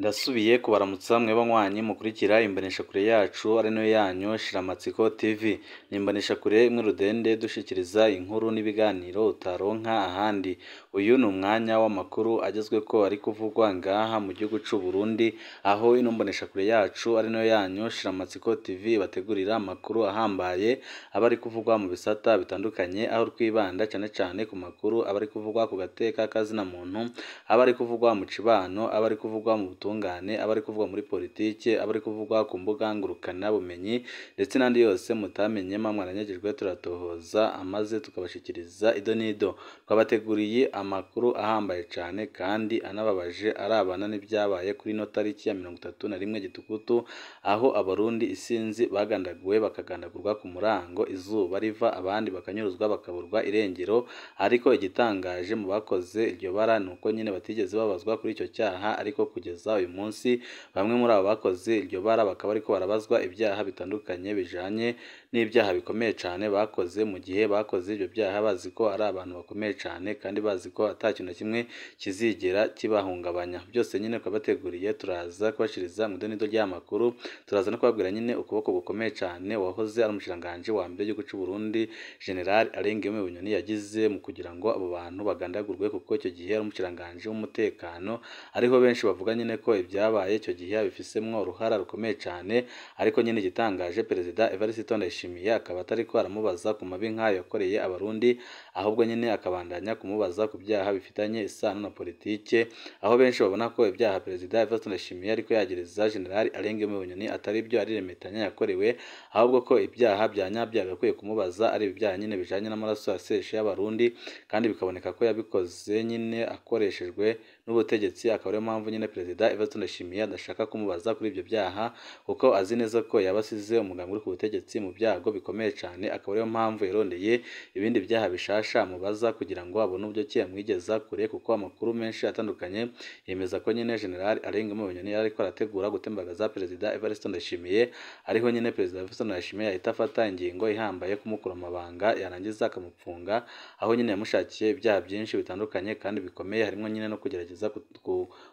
Ndasubiye kubaramutsa mweba nywanyi mukurikira imboneshakure yacu ari nayo yanyu Shiramatsiko TV. Ni imboneshakure imwe rudende dushikiriza inkuru n'ibiganiro utaronka ahandi. Uyu ni umwanya w'amakuru agezweko ari kuvugwa ngaha mu gihugu c'u Burundi, aho ino mboneshakure yacu ari nayo yanyu Shiramatsiko TV bategurira amakuru ahambaye aba ari kuvugwa mu bisata bitandukanye, aho twibanda cane ku makuru aba ari kuvugwa ku gateka kazina muntu, aba ari kuvugwa mu cibano, aba ari kuvugwa mu butungane, aba ari kuvugwa muri politike, aba ari kuvugwa ku mbuga ngurukana bumenyi ndetse n'andi yose mutamenye mwaranyagijwe turatohoza amaze tukabashikiriza ido nido. Twabateguriye amakuru ahambaye cane kandi anababaje arabana n'ibyabaye kuri no tariki ya 31 Gitugutu, aho abarundi isinzi bagandaguwe bakagandagurwa ku murango, izuba riva abandi bakanyuruzwa bakaburwa irengero. Ariko igitangaje mu bakoze iryo bara nuko nyine batigeze babazwa kuri icyo cyaha, ariko kugeza uyu munsi bamwe muri abo bakoze iryo bara bakaba ariko barabazwa ibyaha bitandukanye bijanye n'ibyaha bikomeye cane bakoze mu gihe bakoze ibyo byaha, bazi ko ari abantu bakomeye cane kandi bazi ko atakintu na kimwe kizigera kibahungabanya. Byose nyine twabateguriye turaza kubashiriza mu donido ry'amakuru, turaza no kubabwira nyine ukuboko gukomeye cane wahoze ari umushiranganje wa mbere w'igihugu c'u Burundi General Bunyoni yagize mu kugira ngo abo bantu bagandagurwe, kuko icyo gihe ari umushiranganje w'umutekano, ariho benshi bavuga nyine ko ibyabaye icyo gihe bifisemwo uruhara rukomeye cane. Ariko nyine igitangaje Perezida Evariste Ndayishimiye akaba atari ko aramubaza ku mabi nk'ayo yakoreye abarundi, ahubwo nyine akabandanya kumubaza ku byaha bifitanye isano na politike, aho benshi babona ko ibyaha Perezida Evariste Ndayishimiye ariko yagereza General Bunyoni atari byo ari remetanya yakorewe, ahubwo ko ibyaha byanyabyo agakwiye kumubaza ari ibyaha nyine bijanye n'amaraso aseshe y'abarundi, kandi bikaboneka ko yabikoze nyine akoreshejwe n'ubutegetsi. Akaba ariyo mpamvu nyine Perezida Evariste Ndayishimiye adashaka kumubaza kuri ibyo byaha, kuko azi neza ko yabasize umugambi uri ku butegetsi mu byago bikomeye cane. Akaba ariyo mpamvu yarondeye ibindi byaha bishasha amubaza kugira ngo abone uburyo ki yamwigeza kure, kuko amakuru menshi atandukanye yemeza ko nyine General Bunyoni yari ariko arategura gutembagaza Perezida Evariste Ndayishimiye, ariho nyine Perezida Evariste Ndayishimiye yahita afata ingingo ihambaye kumukura amabanga yarangiza akamupfunga, aho nyine yamushakiye ibyaha byinshi bitandukanye kandi bikomeye, harimo nyine no kugerageza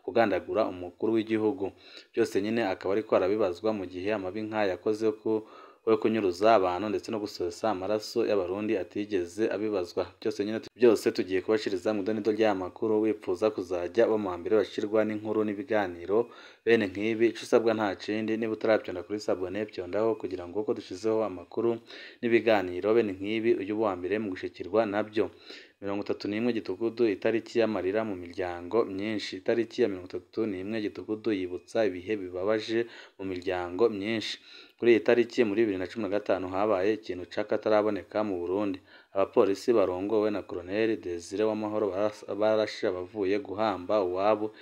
kugandagura umukuru w'igihugu. Byose nyine akaba ariko arabibazwa mu gihe amabi nk'aya yakoze we kunyuruza abantu ndetse no gusosa amaraso y'abarundi atigeze abibazwa. Byose tugiye kubashiriza mu donido ry'amakuru. Wipfuza kuzajya mu mbere bashirwa n'inkuru n'ibiganiro bene nk'ibi, ico usabwa nta kindi, niba utarabyonda kuri sabone byondaho kugira ngo uko dushizeho amakuru n'ibiganiro bene nk'ibi uyu wa mbere mu gushikirwa nabyo. 31 Gitugutu itariki y'amarira mu miryango myinshi. Itariki ya 31 Gitugutu yibutsa ibihe bibabaje mu miryango myinshi. Kuri iyi tariki muri 2015 habaye ikintu cakataraboneka mu Burundi. Abapolisi barongowe na Colonel Desire w'amahoro barashe abavuye guhamba uwabo.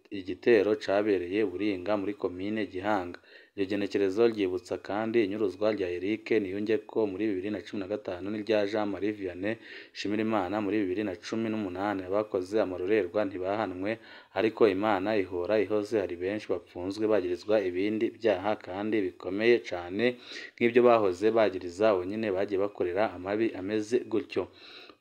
Igitero cabereye Buringa muri komine Gihanga. Iryo genekerezo ryibutsa kandi inyuruzwa rya Eric Niyongeko muri 2015 n'irya Jean Marie Vianney Shimirimana muri 2018. Abakoze amarorerwa ntibahanwe, ariko Imana ihora ihoze. Hari benshi bapfunzwe bagirizwa ibindi byaha kandi bikomeye cane nk'ibyo bahoze bagiriza abo nyine bagiye bakorera amabi ameze gutyo.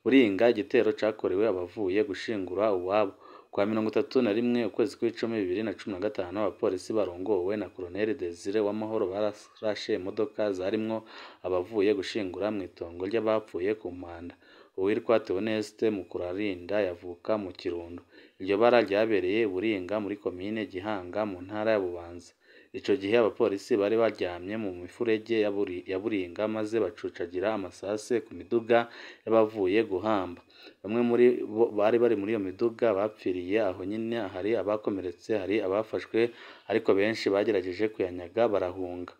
Buringa igitero cakorewe abavuye gushingura uwabo. Kwa 31 ukwezi kw'icumi 2015 abapolisi barongowe na Colonel Desire w'amahoro barashe imodoka zarimwo abavuye gushingura mu itongo ry'abapfuye ku Mpanda. Uwitwa Theoneste Mukurarinda yavuka mu Kirundo. Iryo bara ryabereye Buringa muri komine Gihanga mu ntara ya Bubanza. Ico gihe abapolisi bari baryamye mu mifurege ya Buringa maze bacucagira amasase ku miduga y'abavuye guhamba. Bamwe muri bo bari muri iyo miduga bapfiriye aho nyine, hari abakomeretse, hari abafashwe, ariko benshi bagerageje kuyanyaga barahunga.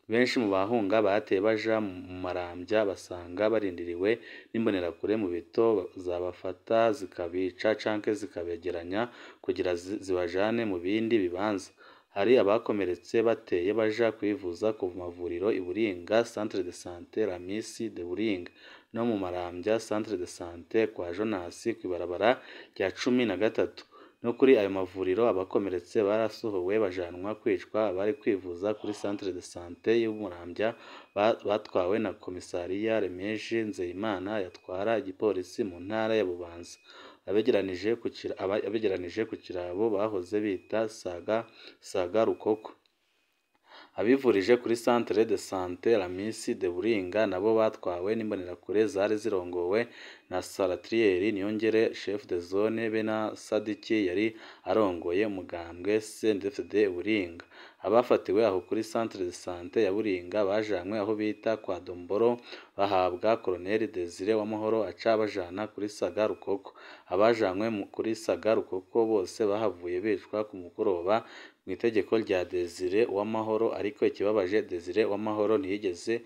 Benshi mu bahunga bateye baja mu marambya, basanga barindiriwe n'imbonerakure mu bito, zabafata zikabica canke zikabegeranya kugira zibajane mu bindi bibanza. Hari abakomeretse bateye baja kwivuza ku mavuriro i Buringa, Centre de Santé Ramisi de Buringa, no mu marambya Centre de Santé kwa Jonasi kw'ibarabara rya 13. No kuri ayo mavuriro abakomeretse barasohowe bajanwa kwicwa. Abari kwivuza kuri Centre de Santé y'Umurambya batwawe na Komisariya Remeje Nzeyimana yatwara igipolisi mu ntara ya Bubanza. abegeranije ku kirabo bahoze bita saga rukoko. Abivurije kuri Centre de Santé Ramisi de Buringa nabo batwawe n'imbonerakure zari zirongowe na Salatrieri Niyongere chef de zone be na Sadiki yari arongoye umugambwe CNDD-FDD Buringa. Abafatiwe aho kuri Centre de Santé ya Buringa bajanywe aho bita kwa Domboro bahabwa Colonel Desire Wamahoro aca bajana kuri Saga Rukoko. Abajanywe kuri Saga Rukoko bose bahavuye bicwa ku mugoroba mu itegeko rya Desire Wamahoro, ariko ikibabaje Desire Wamahoro ntiyigeze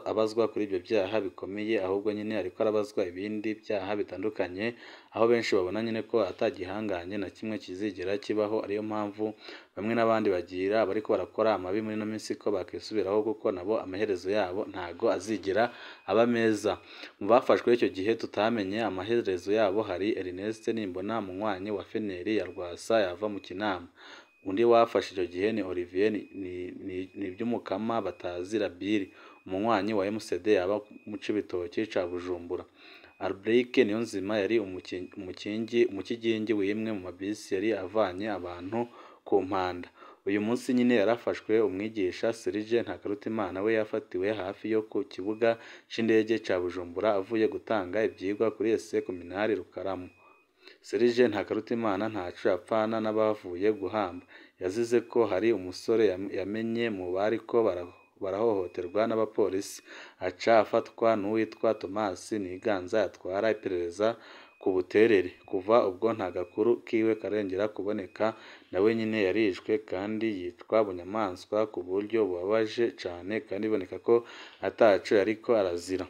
abazwa kuri ibyo byaha bikomeye, ahubwo nyine ariko arabazwa ibindi byaha bitandukanye, aho benshi babona nyine ko atagihanganye na kimwe kizigera kibaho. Ariyo mpamvu bamwe n'abandi bagira bariko barakora amabi muri no minsi ko bakisubiraho, kuko nabo amaherezo yabo ntago azigera aba meza. Mu bafashwe icyo gihe tutamenye amaherezo yabo hari Ernest Nimbona, munywanyi wa Feneri ya Rwasa yava mu Kinama. Undi wafashe icyo gihe ni Olivier ni by'umukama batazira Biri, umunywanyi wa MCD yaba mu Cibitoki ca Bujumbura. Albrecht Niyonzima yari umukigingi w'imwe mu mabisi yari avanye abantu ku mpanda. Uyu munsi nyine yarafashwe umwigisha Serge Ntakarutimana, we yafatiwe hafi yo ku kibuga c'indege ca Bujumbura avuye gutanga ivyigwa kuri ese kominari Rukaramu. Serge Ntakarutimana ntaco yapfana n'abavuye guhamba, yazize ko hari umusore yamenye mu bariko barahohoterwa n'abapolisi, aca afatwa n'uwitwa Thomas Niganza yatwara iperereza ku Buterere. Kuva ubwo nta gakuru kiwe karengera kuboneka, nawe nyine yarishwe kandi yitwa bunyamaswa ku buryo bubabaje cane, kandi iboneka ko ataco yariko arazira.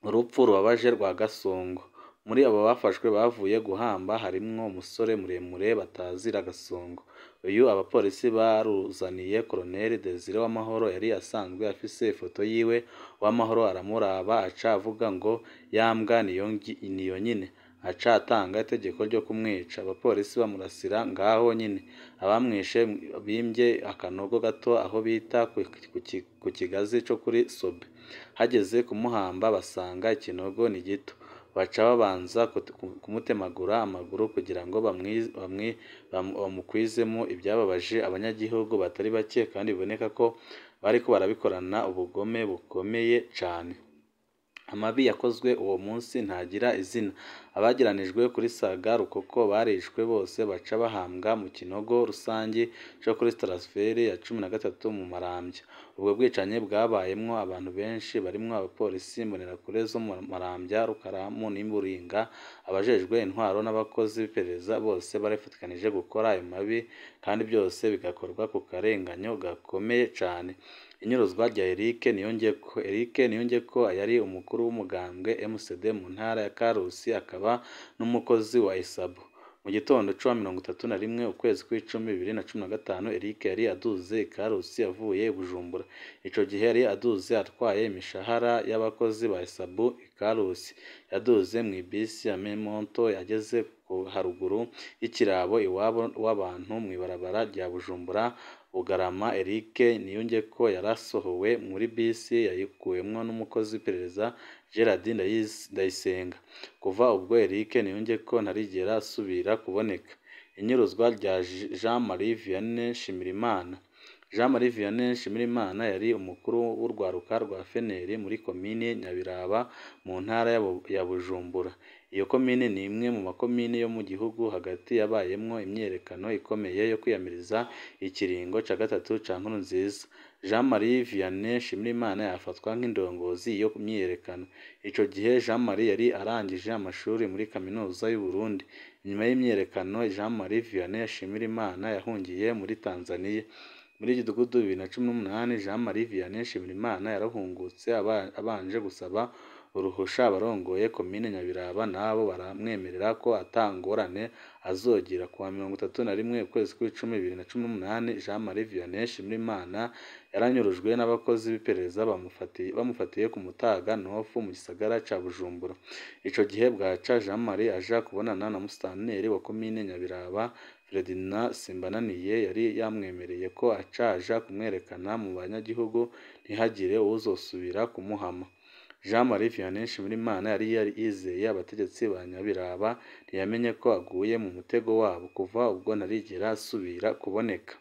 Urupfu rubabaje rwa Gasongo. Muri abo bafashwe bavuye guhamba harimwo umusore muremure batazira Gasongo. Uyu abapolisi baruzaniye Colonel Desire Wamahoro yari asanzwe afise ifoto yiwe. Wamahoro aramuraba aca avuga ngo yambwa niyo nyine, aca atanga itegeko ryo kumwica. Abapolisi bamurasira ngaho nyine. Abamwishe bimbye akanogo gato aho bita ku kigazi co kuri Sobe. Hageze kumuhamba basanga ikinogo ni gito, baca babanza kumutemagura amaguru kugira ngo bamukwizemo ibyababaje abanyagihugu batari bake, kandi biboneka ko bariko barabikorana ubugome bukomeye cane. Amabi yakozwe uwo munsi ntagira izina. Abagiranijwe kuri Saga Rukoko barishwe bose baca bahambwa mu kinogo rusangi cyo kuri Strasfere ya 13 mu Marambya. Ubwo bwicanyi bwabayemwo abantu benshi barimwo abapolisi, imbonerakure zo mu Marambya, Rukaramu n'Imburinga, abajejwe intwaro n'abakozi b'iperereza, bose barifatikanije gukora ayo mabi, kandi byose bigakorwa ku karenganyo gakomeye cane. Inyuruzwa rya Eric Niyongeko yari umukuru w'umugambwe MCD mu ntara ya Karusi, akaba n'umukozi wa Isabo. Mu gitondo cya 31 ukwezi kw'icumi 2015 Eric yari aduze i Karusi avuye i Bujumbura. Ico gihe yari aduze atwaye imishahara y'abakozi ba Isabo i Karusi. Yaduze mu ibisi ya Memonto, yageze haruguru y'ikirabo iwabo w'abantu mu ibarabara rya Bujumbura Bugarama. Eric Niyongeko yarasohowe muri bisi yayikuwemwo n'umukozi w'iperereza Gerard Ndayisenga. Kuva ubwo Eric Niyongeko ntarigera asubira kuboneka. Inyuruzwa rya Jean Marie Vianney Nshimirimana. Jean Marie Vianney Nshimirimana yari umukuru w'urwaruka rwa Feneri muri komine Nyabiraba mu ntara ya Bujumbura. Iyo komine ni imwe mu makomine yo mu gihugu hagati yabayemwo imyerekano ikomeye yo kwiyamiriza ikiringo ca gatatu ca Nkurunziza. Jean Marie Vianney Nshimirimana yafatwa nk'indongozi yo myiyerekano. Ico gihe Jean Marie yari arangije amashuri muri kaminuza y'u Burundi. Inyuma y'imyerekano Jean Marie Vianney Nshimirimana yahungiye muri Tanzania. Muri Gidugudu 2018 Jean Marie Vianney Nshimirimana yarahungutse abanje gusaba uruhusha abarongoye komine Nyabiraba, nabo baramwemerera ko atangorane azogira. Kuwa 31 ukwezi kw'icumi 2018 Jean Marie Vianney Nshimirimana yaranyurujwe n'abakozi b'iperereza bamufatiye ku Mutaga Nofu mu gisagara ca Bujumbura. Ico gihe bwaca Jean Marie aja kubonana na musitanteri wa komine Nyabiraba Ferdinand Simbananiye, yari yamwemereye ko acaja kumwerekana mu banyagihugu ntihagire uzosubira kumuhama. Jean Marie Vianney Nshimirimana yari yizeye abategetsi ba Nyabiraba ntiyamenye ko aguye mu mutego wabo kuva ubwo ntarigera asubira kuboneka.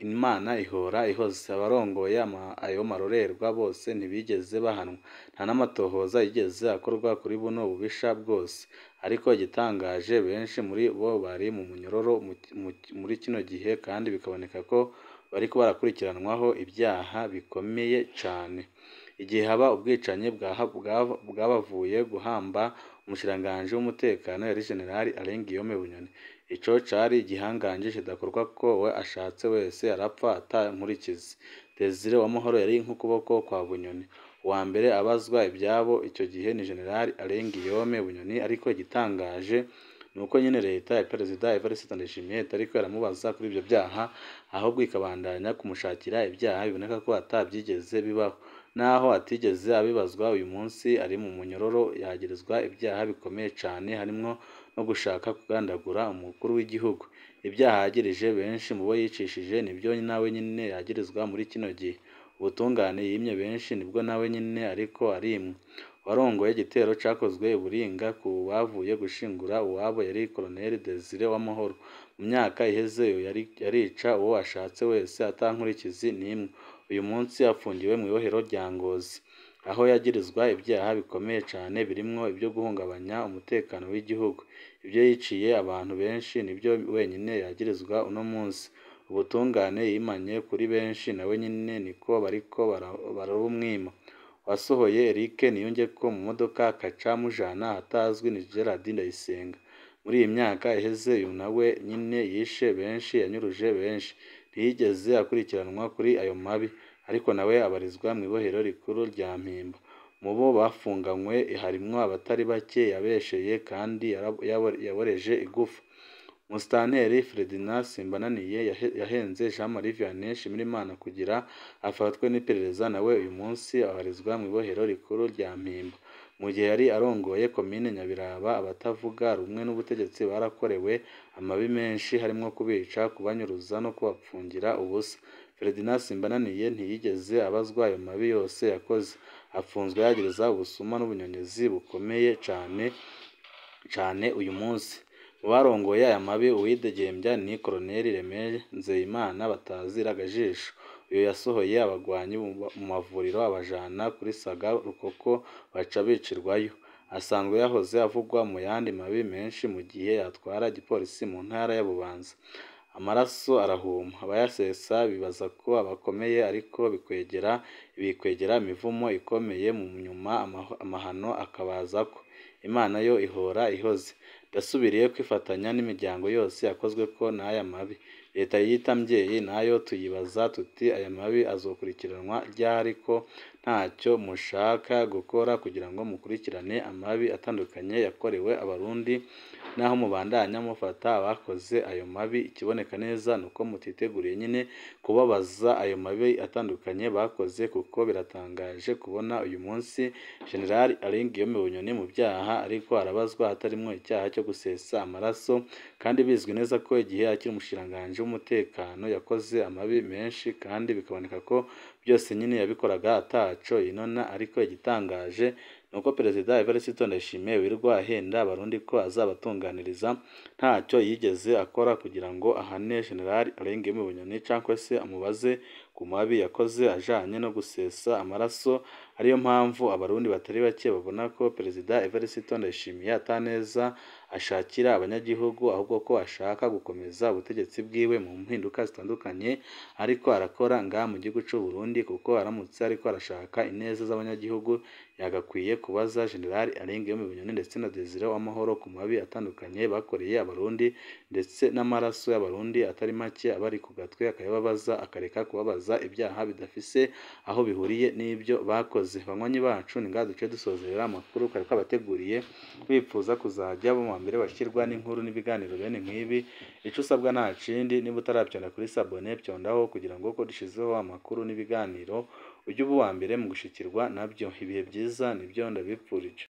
Imana ihora ihoze. Abarongoye ayo marorerwa bose ntibigeze bahanwa, nta n'amatohoza yigeze akorwa kuri buno bubisha bwose. Ariko igitangaje, benshi muri bo bari mu munyororo muri kino gihe kandi bikaboneka ko bariko barakurikiranwaho ibyaha bikomeye cane. Igihe haba ubwicanyi bwabavuye guhamba umushikiranganji w'umutekano yari Generali Guillaume Bunyoni. Ico cari igihanganje kidakorwa ko we ashatse wese arapfa ata nkurikizi. Desire Uwamahoro yari nk'ukuboko kwa Bunyoni. Uwa mbere abazwa ibyabo icyo gihe ni Generali Guillaume Bunyoni, ariko igitangaje nuko nyine leta ya Perezida Evariste Ndayishimiye itariko yaramubaza kuri ibyo byaha, ahubwo ikabandanya kumushakira ibyaha biboneka ko atabyigeze bibaho. Naho atigeze abibazwa, uyu munsi ari mu munyororo yagirizwa ibyaha bikomeye cane, harimwo no gushaka kugandagura umukuru w'igihugu. Ibyaha yagirije benshi mu bo yicishije nibyo nawe nyine yagirizwa muri kino gihe. Ubutungane yimye benshi nibwo nawe nyine ariko arimwe. Warongoye igitero cakozwe Buringa ku bavuye gushingura uwabo yari Colonel Desire Uwamahoro. Mu myaka iheze yarica uwo ashatse wese atankurikizi nimwe. Uyu munsi afungiwe mu ibohero rya Ngozi, aho yagirizwa ibyaha bikomeye cane birimwo ibyo guhungabanya umutekano w'igihugu. Ibyo yiciye abantu benshi nibyo wenyine yagirizwa uno munsi. Ubutungane yimanye kuri benshi nawe nyine niko bariko barabumwima. Wasohoye Eric Niyongeko mu modoka akaca mujana ahatazwi ni Gerard Ndayisenga. Muri iyi myaka iheze uyu nawe nyine yishe benshi, yanyuruje benshi, ntiyigeze akurikiranwa kuri ayo mabi, ariko nawe abarizwa mu ibohero rikuru rya Mpimba. Mu bo bafunganywe harimwo abatari bake yabesheye kandi yaboreje igufa. Musitanteri Ferdinand Simbananiye yahenze Jean Marie Vianney Nshimirimana kugira afatwe n'iperereza, nawe uyu munsi abarizwa mu ibohero rikuru rya Mpimba. Mu gihe yari arongoye komine Nyabiraba, abatavuga rumwe n'ubutegetsi barakorewe amabi menshi, harimwo kubica, kubanyuruza no kubapfungira ubusa. Ferdinand Simbananiye ntiyigeze abazwa ayo mabi yose yakoze. Afunzwe yagiriza ubusuma n'ubunyonyezi bukomeye cane uyu munsi. Mu barongoye aya mabi uwidegembya ni Colonel Remere Nzeyimana batazira agajisho. Uyu yasohoye abagwanyi mu mavuriro abajana kuri Saga Rukoko baca bicirwayo. Asanzwe yahoze avugwa mu yandi mabi menshi mu gihe yatwara igipolisi mu ntara ya Bubanza. Amaraso arahuma, abayasesa bibaza ko abakomeye, ariko bikwegera imivumo ikomeye mu nyuma, amahano akabazako. Imana yo ihora ihoze. Ndasubiriye kwifatanya n'imiryango yose yakozwe ko n'aya mabi. Leta yiyita mbyeyi nayo tuyibaza tuti aya mabi azokurikiranwa ryari ko ntacyo mushaka gukora kugira ngo mukurikirane amabi atandukanye yakorewe abarundi, naho mubandanya mufata abakoze ayo mabi. Ikiboneka neza nuko mutiteguriye nyine kubabaza ayo mabi atandukanye bakoze, kuko biratangaje kubona uyu munsi General Guillaume Bunyoni mu byaha ariko arabazwa hatarimwo icyaha cyo gusesa amaraso, kandi bizwi neza ko igihe akiri umushikiranganji w'umutekano yakoze amabi menshi, kandi bikaboneka ko byose nyine yabikoraga ataco inona. Ariko igitangaje nuko Perezida Evariste Ndayishimiye wirirwa ahenda abarundi ko azabatunganiriza, ntacyo yigeze akora kugira ngo ahane General Guillaume Bunyoni cyangwa se amubaze ku mabi yakoze ajanye no gusesa amaraso. Ariyo mpamvu abarundi batari bake babona ko Perezida Evariste Ndayishimiye ataneza ashakira abanyagihugu, ahubwo ko ashaka gukomeza ubutegetsi bwiwe mu mpinduka zitandukanye ariko arakora ngaha mu gihugu cy'u Burundi, kuko aramutse ariko arashaka ineza z'abanyagihugu yagakwiye kubaza General Guillaume Bunyoni ndetse na Desire Uwamahoro ku mabi atandukanye bakoreye abarundi, ndetse n'amaraso y'abarundi atari make abari ku gatwe akayababaza, akareka kubabaza ibyaha bidafise aho bihuriye n'ibyo bakoze. Banywanyi bacu, ni ngaha duce dusozerera amakuru kari kabateguriye. Bipfuza kuzajya bo mu mbere bashyirwa n'inkuru n'ibiganiro bene nk'ibi, ico usabwa nta kindi, niba utarabyonda kuri sabone byondaho kugira ngo ko dushizeho amakuru n'ibiganiro ujye uba uwa mbere mu gushikirwa nabyo. Ibihe byiza nibyo ndabipfurije.